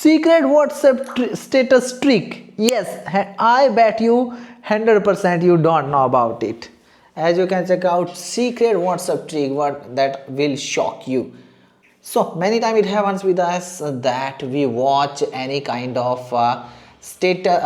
Secret WhatsApp status trick. Yes, I bet you 100% you don't know about it. As you can check out secret WhatsApp trick what that will shock you. So many times it happens with us that we watch any kind of status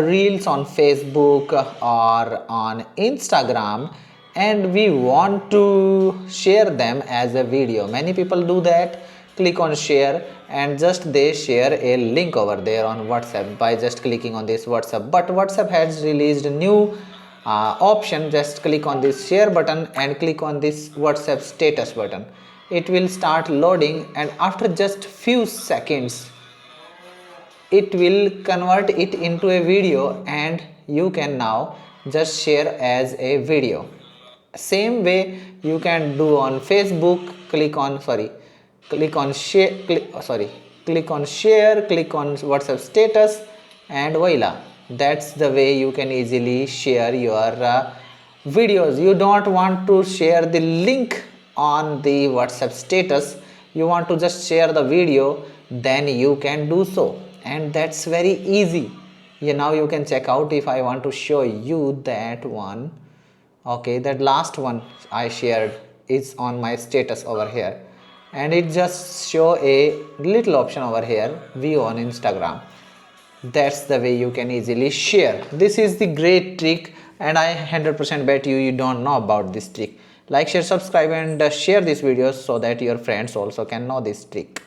reels on Facebook or on Instagram, and we want to share them as a video. Many people do that, click on share, and just they share a link over there on WhatsApp by just clicking on this WhatsApp. But WhatsApp has released a new option. Just click on this share button and click on this WhatsApp status button. It will start loading, and after just few seconds it will convert it into a video, and you can now just share as a video. Same way you can do on Facebook. Click on share, click on share, click on WhatsApp status, and voila, that's the way you can easily share your videos. You don't want to share the link on the WhatsApp status, you want to just share the video, then you can do so, and that's very easy. Now you can check out. If I want to show you that one, okay, that last one I shared is on my status over here, and it just show a little option over here, view on Instagram. That's the way you can easily share. This is the great trick, and I 100% bet you don't know about this trick. Like, share, subscribe, and share these videos so that your friends also can know this trick.